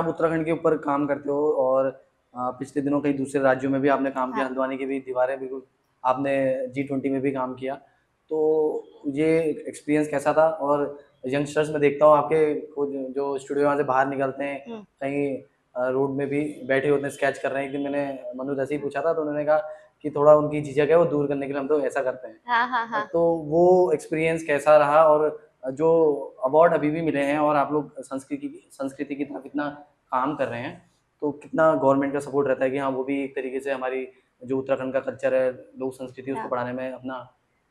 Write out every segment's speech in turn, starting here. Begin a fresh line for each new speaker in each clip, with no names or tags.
आप उत्तराखंड के ऊपर काम करते हो और पिछले दिनों कई दूसरे राज्यों में भी आपने काम किया,
हाँ।
हल्द्वानी की भी दीवारें बिल्कुल आपने G20 में भी काम किया। तो ये एक्सपीरियंस कैसा था? और यंगस्टर्स में देखता हूँ आपके कुछ जो स्टूडियो वहाँ से बाहर निकलते हैं,
हुँ,
कहीं रोड में भी बैठे होते हैं, स्केच कर रहे हैं। एक दिन मैंने मनु से ही
हुँ।
पूछा था, तो उन्होंने कहा कि थोड़ा उनकी झिझक है, वो दूर करने के लिए हम तो ऐसा करते हैं।
हाँ, हाँ, हाँ।
तो वो एक्सपीरियंस कैसा रहा? और जो अवार्ड अभी भी मिले हैं और आप लोग संस्कृति की तरफ इतना काम कर रहे हैं, तो कितना गवर्नमेंट का सपोर्ट रहता है कि हाँ, वो भी एक तरीके से हमारी जो उत्तराखंड का कल्चर है, लोक संस्कृति, उसको
हाँ।
बढ़ाने में अपना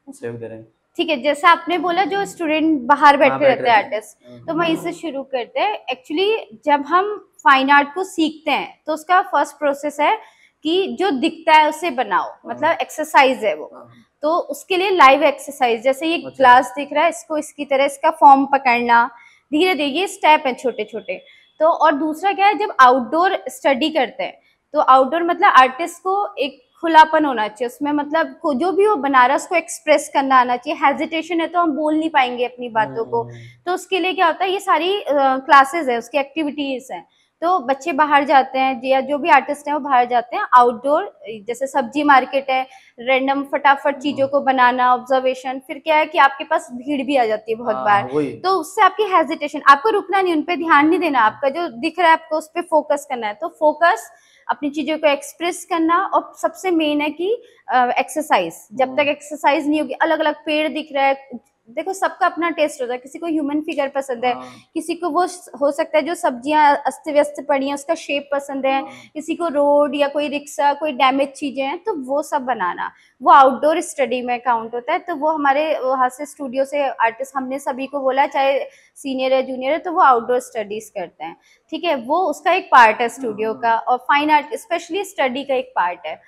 सहयोग दे रहे हैं?
ठीक है, जैसा आपने बोला जो स्टूडेंट बाहर
हाँ,
बैठे
बैठ
रहते हैं
रहते हैं।
आर्टिस्ट, तो वहीं से शुरू करते हैं। एक्चुअली जब हम फाइन आर्ट को सीखते हैं तो उसका फर्स्ट प्रोसेस है कि जो दिखता है उसे बनाओ,
हाँ,
मतलब एक्सरसाइज है वो।
हाँ।
तो उसके लिए लाइव एक्सरसाइज, जैसे ये
अच्छा।
ग्लास दिख रहा है, इसको इसकी तरह इसका फॉर्म पकड़ना, धीरे धीरे, ये स्टेप है छोटे छोटे। तो और दूसरा क्या है, जब आउटडोर स्टडी करते हैं तो आउटडोर मतलब आर्टिस्ट को एक खुलापन होना चाहिए उसमें, मतलब जो भी वो बना रहा है उसको एक्सप्रेस करना आना चाहिए। हेजिटेशन है तो हम बोल नहीं पाएंगे अपनी बातों को। तो उसके लिए क्या होता है, ये सारी क्लासेस है, उसकी एक्टिविटीज हैं। तो बच्चे बाहर जाते हैं या जो भी आर्टिस्ट हैं वो बाहर जाते हैं आउटडोर, जैसे सब्जी मार्केट है, रैंडम फटाफट चीजों को बनाना, ऑब्जर्वेशन। फिर क्या है कि आपके पास भीड़ भी आ जाती है बहुत बार,
हाँ, वही।
तो उससे आपकी हेजिटेशन, आपको रुकना नहीं, उन पे ध्यान नहीं देना, आपका जो दिख रहा है आपको उस पर फोकस करना है। तो फोकस, अपनी चीजों को एक्सप्रेस करना, और सबसे मेन है कि एक्सरसाइज। जब तक एक्सरसाइज नहीं होगी, अलग अलग पेड़ दिख रहा है, देखो सबका अपना टेस्ट होता है, किसी को ह्यूमन फिगर पसंद है,
हाँ,
किसी को वो हो सकता है जो सब्जियां अस्त व्यस्त पड़ी हैं उसका शेप पसंद है,
हाँ।
किसी को रोड या कोई रिक्शा, कोई डैमेज चीजें हैं, तो वो सब बनाना वो आउटडोर स्टडी में काउंट होता है। तो वो हमारे वहाँ से स्टूडियो से आर्टिस्ट, हमने सभी को बोला, चाहे सीनियर है जूनियर है, तो वो आउटडोर स्टडीज करते हैं। ठीक है, वो उसका एक पार्ट है स्टूडियो का, और फाइन आर्ट स्पेशली स्टडी का एक पार्ट है।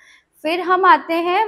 फिर हम आते हैं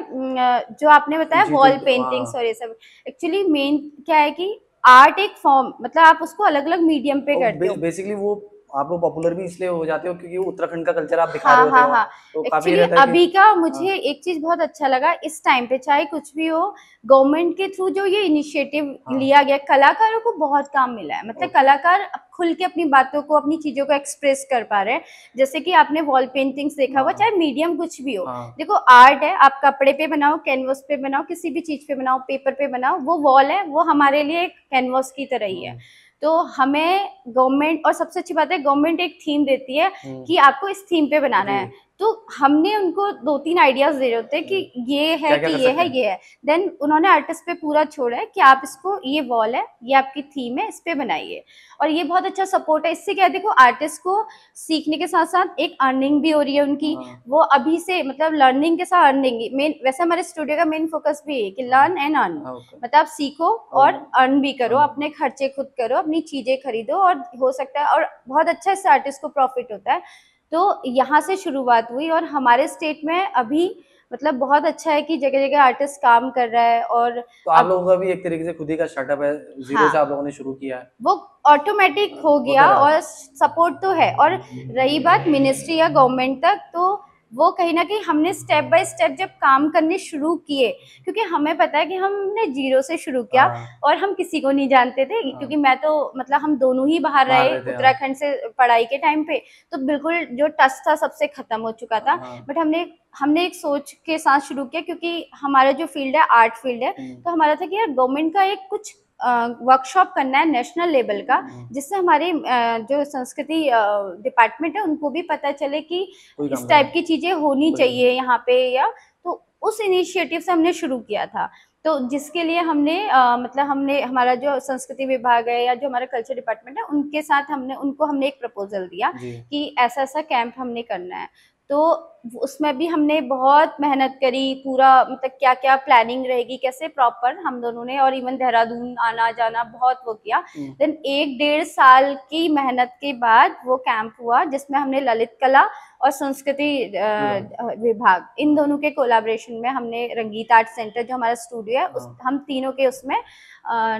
जो आपने बताया वॉल
G20,
पेंटिंग्स
हाँ।
और ये सब। एक्चुअली मेन क्या है कि आर्ट एक फॉर्म, मतलब आप उसको अलग अलग मीडियम पे
और
करते हो।
बेसिकली वो आप लोग पॉपुलर भी इसलिए हो जाते हो क्योंकि उत्तराखंड का कल्चर आप दिखा रहे
हाँ
होते
हाँ
हो,
हाँ।
तो काफ़ी
एक्चुअली
रहता है कि
अभी का
हाँ,
मुझे एक चीज बहुत अच्छा लगा इस टाइम पे, चाहे कुछ भी हो, गवर्नमेंट के थ्रू जो ये इनिशिएटिव
हाँ,
लिया गया, कलाकारों को बहुत काम मिला है। मतलब
ओके,
कलाकार अब खुल के अपनी बातों को, अपनी चीजों को एक्सप्रेस कर पा रहे हैं। जैसे कि आपने वॉल पेंटिंग्स देखा हुआ,
हाँ,
चाहे मीडियम कुछ भी हो।
हाँ,
देखो आर्ट है, आप कपड़े पे बनाओ, कैनवस पे बनाओ, किसी भी चीज पे बनाओ, पेपर पे बनाओ, वो वॉल है, वो हमारे लिए एक कैनवस की तरह ही है।
हुँ,
तो हमें गवर्नमेंट, और सबसे अच्छी बात है गवर्नमेंट एक थीम देती है
हुँ,
कि आपको इस थीम पे बनाना
जी,
है। तो हमने उनको 2-3 आइडियाज दे रहे होते हैं
हुँ,
कि ये है,
क्या-क्या
कि
कर
ये
सकते
है,
हैं?
ये है। देन उन्होंने आर्टिस्ट पे पूरा छोड़ा है कि आप इसको, ये वॉल है, ये आपकी थीम है, इस पे बनाइए। और ये बहुत अच्छा सपोर्ट है। इससे क्या है, देखो आर्टिस्ट को सीखने के साथ साथ एक अर्निंग भी हो रही है उनकी।
हाँ,
वो अभी से, मतलब लर्निंग के साथ अर्निंग, मेन वैसे हमारे स्टूडियो का मेन फोकस भी है कि
हाँ,
लर्न एंड अर्न।
हाँ, ओके,
मतलब आप सीखो
और
और अर्न भी करो,
हाँ,
अपने खर्चे खुद करो, अपनी चीजें खरीदो, और हो सकता है, और बहुत अच्छा इससे आर्टिस्ट को प्रॉफिट होता है। तो यहाँ से शुरुआत हुई, और हमारे स्टेट में अभी मतलब बहुत अच्छा है कि जगह जगह आर्टिस्ट काम कर रहा है। और
तो आप
अब
लोगों का भी एक तरीके से खुद ही का स्टार्टअप है, ज़ीरो से
हाँ,
आप लोगों ने शुरू किया है,
वो ऑटोमेटिक हो
होता
गया,
रहा।
और सपोर्ट तो है। और रही बात मिनिस्ट्री या गवर्नमेंट तक, तो वो कहीं ना कहीं हमने स्टेप बाय स्टेप जब काम करने शुरू किए, क्योंकि हमें पता है कि हमने जीरो से शुरू किया,
हाँ,
और हम किसी को नहीं जानते थे,
हाँ,
क्योंकि मैं तो, मतलब हम दोनों ही बाहर
बाहर
रहे
रहते हैं, हाँ,
उत्तराखंड से पढ़ाई के टाइम पे। तो बिल्कुल जो टच था सबसे खत्म हो चुका था।
हाँ,
बट हमने हमने एक सोच के साथ शुरू किया, क्योंकि हमारा जो फील्ड है आर्ट फील्ड है।
हुँ,
तो हमारा था कि यार गवर्नमेंट का एक कुछ वर्कशॉप करना है नेशनल लेवल का,
हुँ,
जिससे हमारे जो संस्कृति डिपार्टमेंट है उनको भी पता चले कि
कोई
इस
काम कर रहा
टाइप
है,
की चीजें होनी
बिल्कुल।
चाहिए यहाँ पे, या तो उस इनिशिएटिव से हमने शुरू किया था। तो जिसके लिए हमने मतलब हमने, हमारा जो संस्कृति विभाग है या जो हमारा कल्चर डिपार्टमेंट है, उनके साथ हमने एक प्रपोजल दिया
जी,
कि ऐसा ऐसा कैंप हमने करना है। तो उसमें भी हमने बहुत मेहनत करी, पूरा मतलब क्या क्या प्लानिंग रहेगी, कैसे प्रॉपर, हम दोनों ने, और इवन देहरादून आना जाना बहुत वो किया।
हुँ,
देन 1-1.5 साल की मेहनत के बाद वो कैंप हुआ, जिसमें हमने ललित कला और संस्कृति
विभाग,
विभाग, इन
हाँ,
दोनों के कोलाब्रेशन में हमने रंगीत आर्ट सेंटर, जो हमारा स्टूडियो है, उस
हाँ,
हम तीनों के उसमें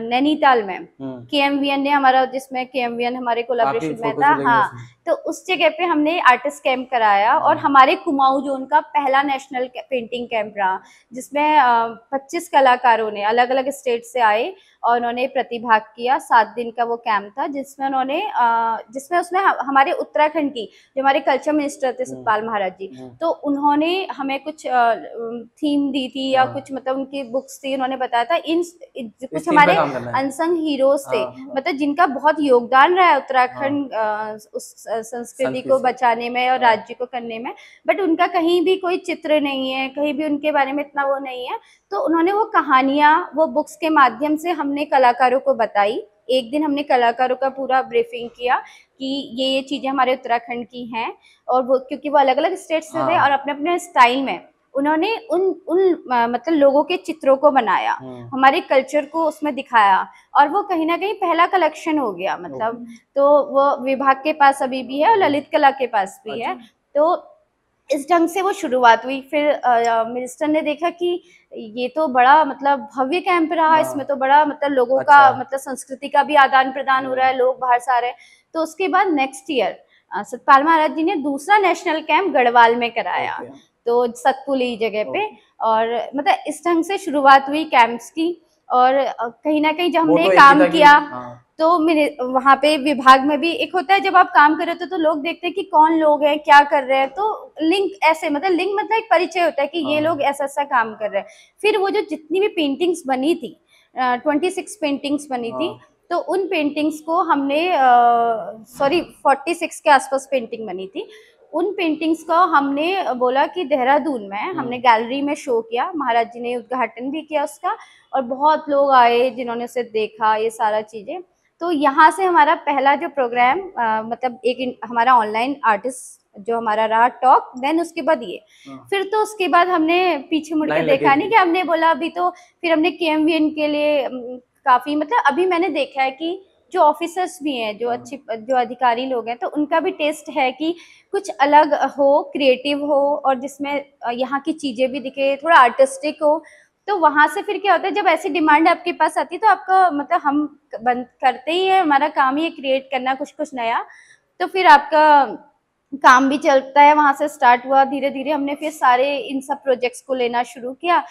नैनीताल में
हुँ,
केएमवीएन ने हमारा, जिसमें केएमवीएन हमारे
आपकी
कोलाब्रेशन में
फ़ोटोज़
था।
भी लगी
हाँ,
उसमें।
तो उस जगह पे हमने आर्टिस्ट कैंप कराया, और
हाँ,
हमारे कुमाऊं जोन का पहला नेशनल पेंटिंग कैंप रहा, जिसमें 25 कलाकारों ने अलग अलग स्टेट से आए, और उन्होंने प्रतिभाग किया। 7 दिन का वो कैंप था जिसमें उन्होंने उसमें हमारे उत्तराखंड की जो हमारे कल्चर मिनिस्टर थे सतपाल महाराज जी, तो उन्होंने हमें कुछ थीम दी थी या कुछ मतलब उनकी बुक्स थी, उन्होंने बताया था कुछ हमारे अनसंग हीरोज थे, मतलब जिनका बहुत योगदान रहा है उत्तराखंड उस संस्कृति को बचाने में और राज्य को करने में, बट उनका कहीं भी कोई चित्र नहीं है, कहीं भी उनके बारे में इतना वो नहीं है। तो उन्होंने वो कहानियां वो बुक्स के माध्यम से हमने कलाकारों को बताई। एक दिन हमने कलाकारों का पूरा ब्रीफिंग किया कि ये चीजें हमारे उत्तराखंड की हैं, और वो क्योंकि वो अलग अलग स्टेट से थे और अपने अपने स्टाइल में उन्होंने उन मतलब लोगों के चित्रों को बनाया, हमारे कल्चर को उसमें दिखाया, और वो कहीं ना कहीं पहला कलेक्शन हो गया मतलब। तो वो विभाग के पास अभी भी है और ललित कला के पास भी है। तो इस ढंग से वो शुरुआत हुई। फिर मिनिस्टर ने देखा कि ये तो बड़ा मतलब भव्य कैंप रहा, इसमें तो बड़ा मतलब लोगों का मतलब संस्कृति का भी आदान प्रदान हो रहा है, लोग बाहर से आ रहे हैं। तो उसके बाद नेक्स्ट ईयर सतपाल महाराज जी ने दूसरा नेशनल कैंप गढ़वाल में कराया, तो सतपुली जगह पे, और मतलब इस ढंग से शुरुआत हुई कैंप्स की। और कहीं ना कहीं जब हमने काम किया तो वहाँ पे विभाग में भी एक होता है, जब आप काम कर रहे हो तो लोग देखते हैं कि कौन लोग हैं, क्या कर रहे हैं, तो लिंक ऐसे मतलब एक परिचय होता है कि ये लोग ऐसा ऐसा काम कर रहे हैं। फिर वो जो जितनी भी पेंटिंग्स बनी थी 26 पेंटिंग्स बनी थी, तो उन पेंटिंग्स को हमने 46 के आसपास पेंटिंग बनी थी, उन पेंटिंग्स को हमने बोला कि देहरादून में हमने गैलरी में शो किया। महाराज जी ने उद्घाटन भी किया उसका, और बहुत लोग आए जिन्होंने उसे देखा, ये सारा चीजें। तो यहाँ से हमारा पहला जो प्रोग्राम मतलब एक हमारा ऑनलाइन आर्टिस्ट जो हमारा रहा टॉक, देन उसके बाद ये फिर तो उसके बाद हमने पीछे मुड़ के देखा नहीं कि हमने बोला अभी तो फिर हमने KMVN के लिए काफी मतलब अभी मैंने देखा है कि जो ऑफिसर्स भी हैं, जो अच्छे जो अधिकारी लोग हैं, तो उनका भी टेस्ट है कि कुछ अलग हो, क्रिएटिव हो, और जिसमें यहाँ की चीजें भी दिखे, थोड़ा आर्टिस्टिक हो। तो वहां से फिर क्या होता है, जब ऐसी डिमांड आपके पास आती है तो आपका मतलब हम बंद करते ही है, हमारा काम ही है क्रिएट करना कुछ कुछ नया, तो फिर आपका काम भी चलता है। वहां से स्टार्ट हुआ, धीरे धीरे हमने फिर सारे इन सब प्रोजेक्ट्स को लेना शुरू किया।